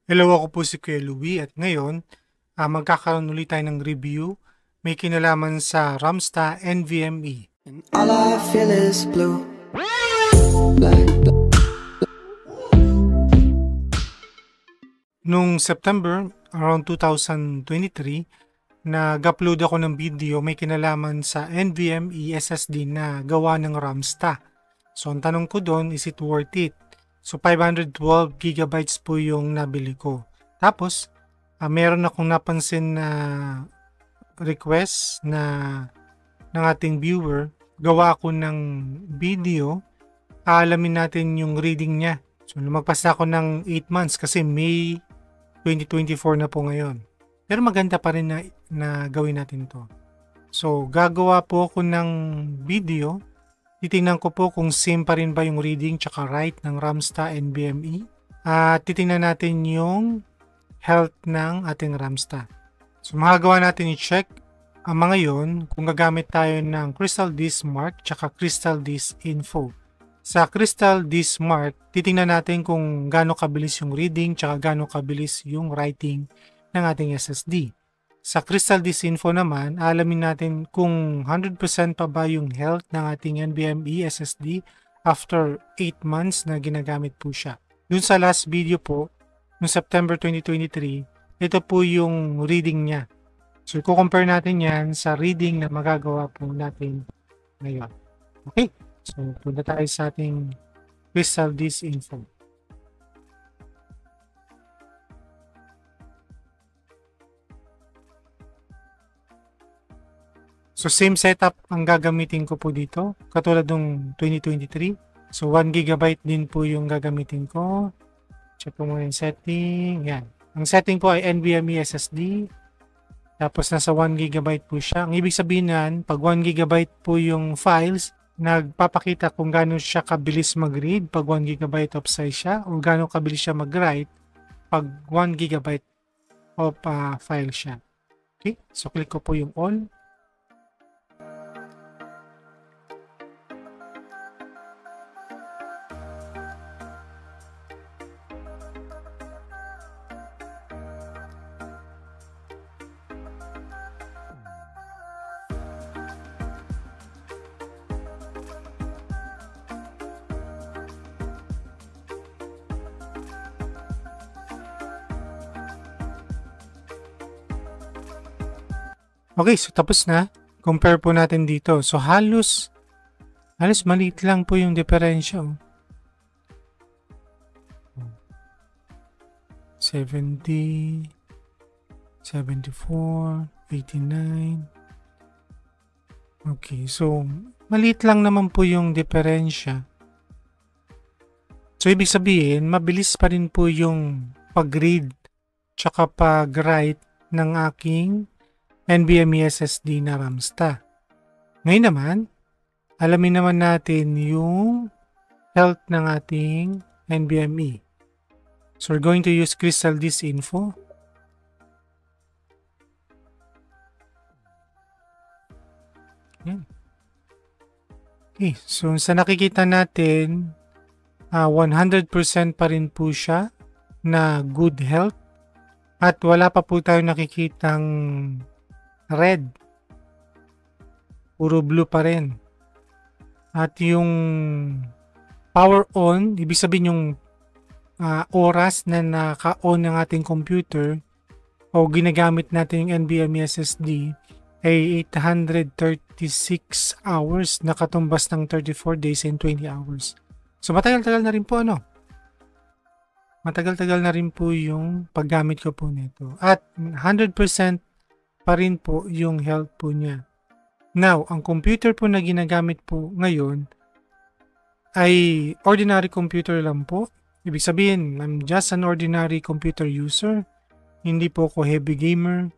Hello, ako po si Kuya Louie at ngayon magkakaroon ulit tayo ng review. May kinalaman sa Ramsta NVMe. And all I feel is blue. Black. Noong September, around 2023, nag-upload ako ng video may kinalaman sa NVMe SSD na gawa ng Ramsta. So, ang tanong ko doon, is it worth it? So, 512 gigabytes po yung nabili ko. Tapos, meron akong napansin na request ng ating viewer. Gawa ako ng video. Aalamin natin yung reading niya. So, lumagpas na ako ng 8 months kasi May 2024 na po ngayon. Pero maganda pa rin na gawin natin to. So, gagawa po ako ng video. Titingnan ko po kung same pa rin ba yung reading tsaka write ng Ramsta NVMe. At titingnan natin yung health ng ating Ramsta. So magagawa natin i-check ang mga yon kung gagamit tayo ng Crystal Disk Mark tsaka Crystal Disk Info. Sa Crystal Disk Mark, titingnan natin kung gaano kabilis yung reading tsaka gaano kabilis yung writing ng ating SSD. Sa Crystal Disk Info naman, alamin natin kung 100% pa ba yung health ng ating NVMe SSD after 8 months na ginagamit po siya. Dun sa last video po, noong September 2023, ito po yung reading niya. So, i-compare natin yan sa reading na magagawa po natin ngayon. Okay, so punta tayo sa ating Crystal Disk Info. So, same setup ang gagamitin ko po dito, katulad ng 2023. So, 1 GB din po yung gagamitin ko. Check ko muna yung setting. Yan. Ang setting po ay NVMe SSD. Tapos, nasa 1 GB po siya. Ang ibig sabihin nan, pag 1 GB po yung files, nagpapakita kung gaano siya kabilis mag-read pag 1 GB of size siya o gaano kabilis siya mag-write pag 1 GB of file siya. Okay? So, click ko po yung all. Okay, so tapos na. Compare po natin dito. So halos maliit lang po yung diferensya. 70, 74, 89. Okay, so maliit lang naman po yung diferensya. So ibig sabihin, mabilis pa rin po yung pag-read tsaka pag-write ng aking NVMe SSD na Ramsta. Ngayon naman, alamin naman natin yung health ng ating NVMe. So we're going to use Crystal Disk Info. Yan. Okay, so sa nakikita natin, 100% pa rin po siya na good health at wala pa po tayo nakikitang red. Puro blue pa rin. At yung power on, ibig sabihin yung oras na naka-on ng ating computer o ginagamit natin yung NVMe SSD ay 836 hours, nakatumbas ng 34 days and 20 hours. So matagal-tagal na rin po Matagal-tagal na rin po yung paggamit ko po nito. At 100% pa rin po yung health po niya. Now, ang computer po na ginagamit po ngayon ay ordinary computer lang po. Ibig sabihin, I'm just an ordinary computer user. Hindi po ako heavy gamer.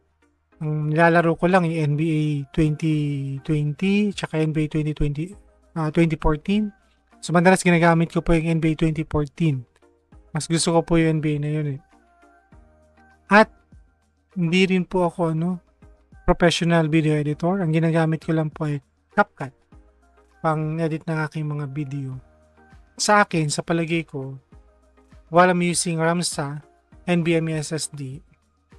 Ang nilalaro ko lang yung NBA 2020 tsaka NBA 2014. So, madalas ginagamit ko po yung NBA 2014. Mas gusto ko po yung NBA na yun eh. At hindi rin po ako professional video editor. Ang ginagamit ko lang po ay CapCut pang edit ng aking mga video. Sa akin, sa palagay ko, while I'm using Ramsta, NVMe SSD,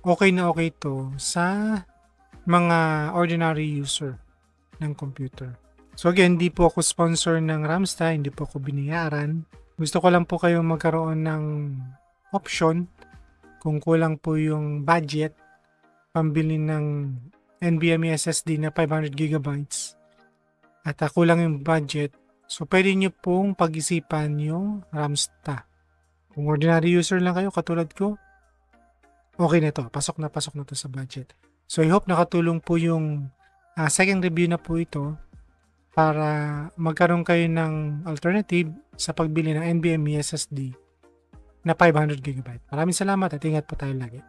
okay na okay to sa mga ordinary user ng computer. So again, hindi po ako sponsor ng Ramsta, hindi po ako binayaran. Gusto ko lang po kayong magkaroon ng option kung kulang po yung budget pambili ng NVMe SSD na 500GB at kulang yung budget. So pwede nyo pong pag-isipan yung Ramsta. Kung ordinary user lang kayo katulad ko, okay na to. Pasok na to sa budget. So I hope nakatulong po yung second review na po ito para magkaroon kayo ng alternative sa pagbili ng NVMe SSD na 500GB. Maraming salamat at ingat po tayo lagi.